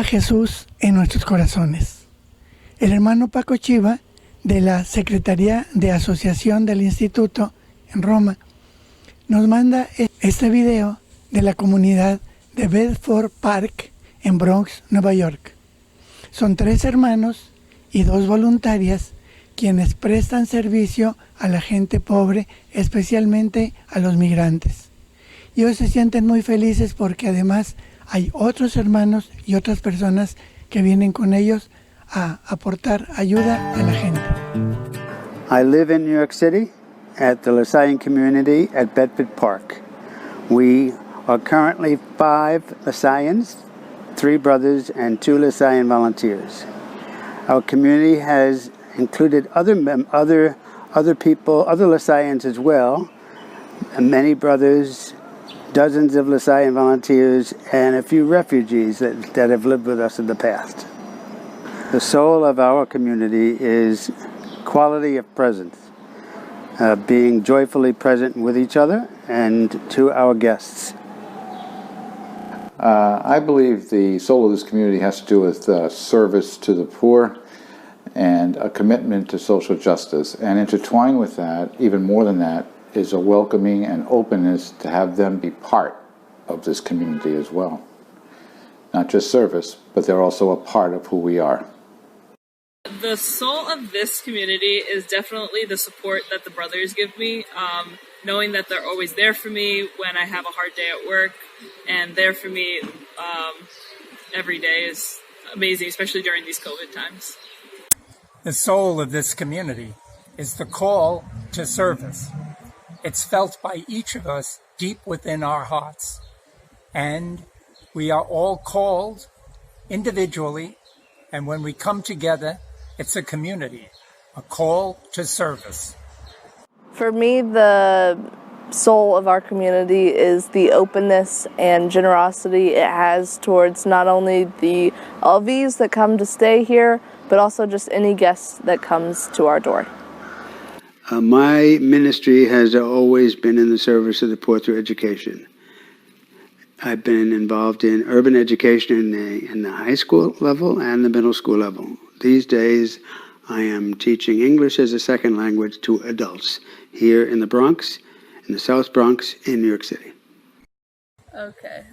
a Jesús en nuestros corazones. El hermano Paco Chiva, de la Secretaría de Asociación del Instituto en Roma, nos manda este video de la comunidad de Bedford Park en Bronx, Nueva York. Son 3 hermanos y 2 voluntarias quienes prestan servicio a la gente pobre, especialmente a los migrantes. Y ellos se sienten muy felices porque además hay otros hermanos y otras personas que vienen con ellos a aportar ayuda a la gente. I live in New York City at the Lasallian community at Bedford Park. We are currently 5 Lasallians, 3 brothers, and 2 Lasallian volunteers. Our community has included other people, other Lasallians as well, and many brothers, dozens of Lasallian volunteers, and a few refugees that have lived with us in the past. The soul of our community is quality of presence, being joyfully present with each other and to our guests. I believe the soul of this community has to do with service to the poor and a commitment to social justice. And intertwined with that, even more than that, is a welcoming and openness to have them be part of this community as well. Not just service, but they're also a part of who we are. The soul of this community is definitely the support that the brothers give me, knowing that they're always there for me when I have a hard day at work, and there for me every day is amazing, especially during these COVID times. The soul of this community is the call to service. It's felt by each of us deep within our hearts, and we are all called individually, and when we come together, it's a community, a call to service. For me, the soul of our community is the openness and generosity it has towards not only the LVs that come to stay here, but also just any guest that comes to our door. My ministry has always been in the service of the poor through education. I've been involved in urban education in the high school level and the middle school level. These days, I am teaching English as a second language to adults here in the Bronx, in the South Bronx, in New York City. Okay.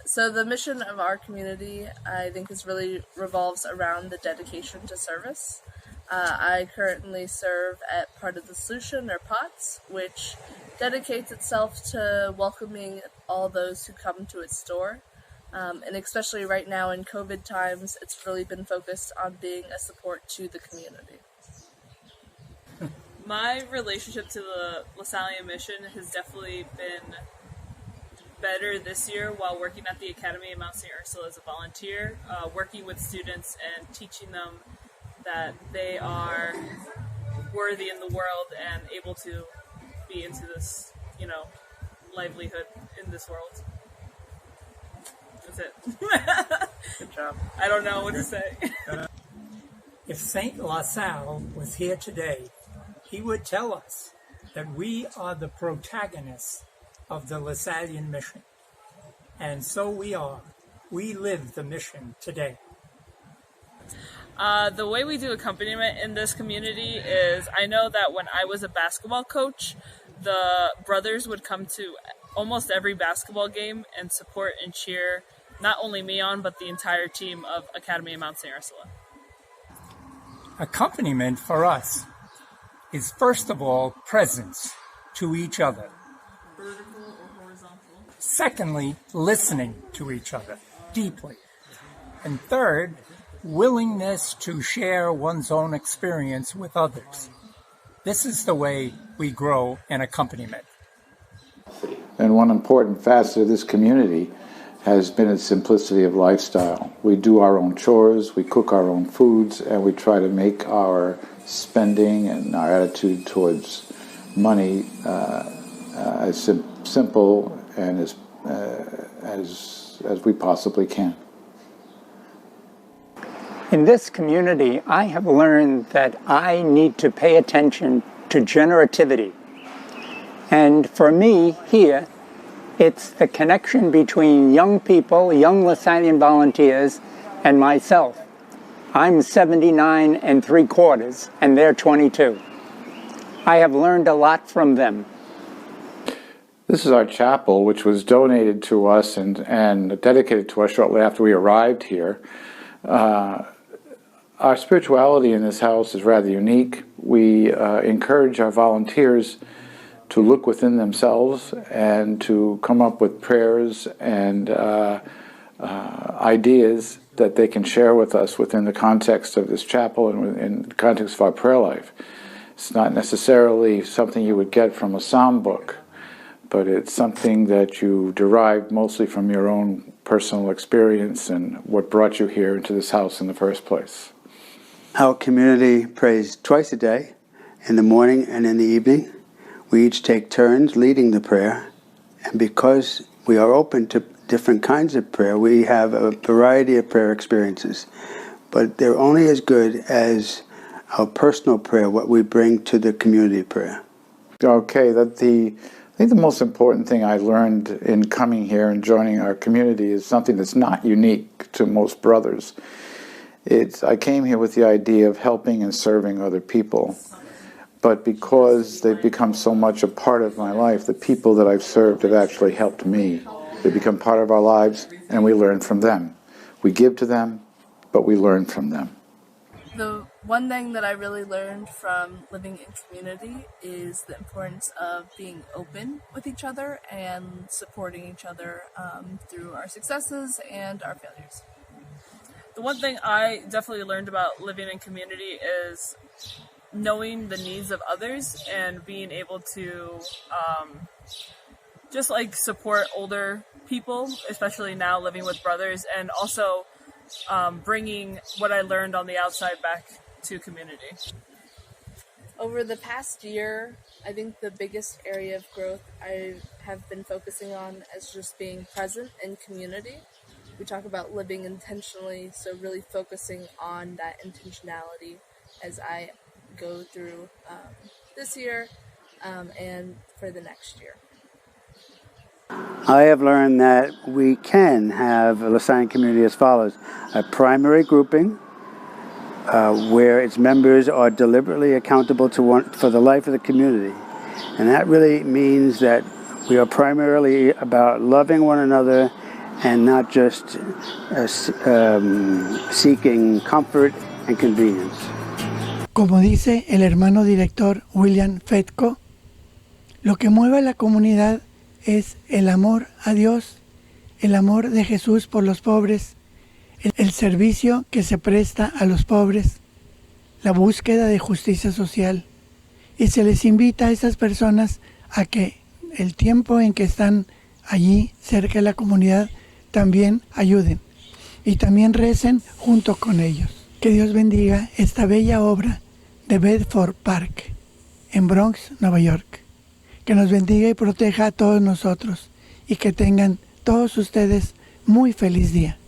So the mission of our community, I think, really revolves around the dedication to service. I currently serve at Part of the Solution, or POTS, which dedicates itself to welcoming all those who come to its door. And especially right now in COVID times, it's really been focused on being a support to the community. My relationship to the Lasallian mission has definitely been better this year while working at the Academy of Mount St. Ursula as a volunteer, working with students and teaching them that they are worthy in the world and able to be into this, livelihood in this world. That's it. Good job. I don't know what to say. If Saint LaSalle was here today, he would tell us that we are the protagonists of the Lasallian mission. And so we are. We live the mission today. The way we do accompaniment in this community is, I know that when I was a basketball coach, the brothers would come to almost every basketball game and support and cheer not only me on, but the entire team of Academy of Mount St. Ursula. Accompaniment for us is, first of all, presence to each other. Vertical or horizontal. Secondly, listening to each other deeply. And third, willingness to share one's own experience with others. This is the way we grow in accompaniment. And one important facet of this community has been its simplicity of lifestyle. We do our own chores, we cook our own foods, and we try to make our spending and our attitude towards money as simple and as we possibly can. In this community, I have learned that I need to pay attention to generativity. And for me here, It's the connection between young people, young LaSallian volunteers, and myself. I'm 79 3/4, and they're 22. I have learned a lot from them. This is our chapel, which was donated to us and dedicated to us shortly after we arrived here. Our spirituality in this house is rather unique. We encourage our volunteers to look within themselves and to come up with prayers and ideas that they can share with us within the context of this chapel and in the context of our prayer life. It's not necessarily something you would get from a psalm book, but it's something that you derive mostly from your own personal experience and what brought you here into this house in the first place. Our community prays twice a day, in the morning and in the evening. We each take turns leading the prayer, and because we are open to different kinds of prayer, we have a variety of prayer experiences, but they're only as good as our personal prayer, what we bring to the community prayer. Okay, I think the most important thing I learned in coming here and joining our community is something that's not unique to most brothers. I came here with the idea of helping and serving other people. But because they've become so much a part of my life, the people that I've served have actually helped me. They become part of our lives, and we learn from them. We give to them, but we learn from them. The one thing that I really learned from living in community is the importance of being open with each other and supporting each other through our successes and our failures. The one thing I definitely learned about living in community is knowing the needs of others and being able to just like support older people, especially now living with brothers, and also bringing what I learned on the outside back to community. Over the past year, I think the biggest area of growth I have been focusing on is just being present in community. We talk about living intentionally, so really focusing on that intentionality as I go through this year and for the next year. I have learned that we can have a LaSallian community as follows: a primary grouping where its members are deliberately accountable for the life of the community. And that really means that we are primarily about loving one another and not just seeking comfort and convenience. Como dice el hermano director William Fetco, lo que mueve a la comunidad es el amor a Dios, el amor de Jesús por los pobres, el servicio que se presta a los pobres, la búsqueda de justicia social. Y se les invita a esas personas a que el tiempo en que están allí cerca de la comunidad también ayuden y también recen junto con ellos. Que Dios bendiga esta bella obra de Bedford Park en Bronx, Nueva York. Que nos bendiga y proteja a todos nosotros y que tengan todos ustedes muy feliz día.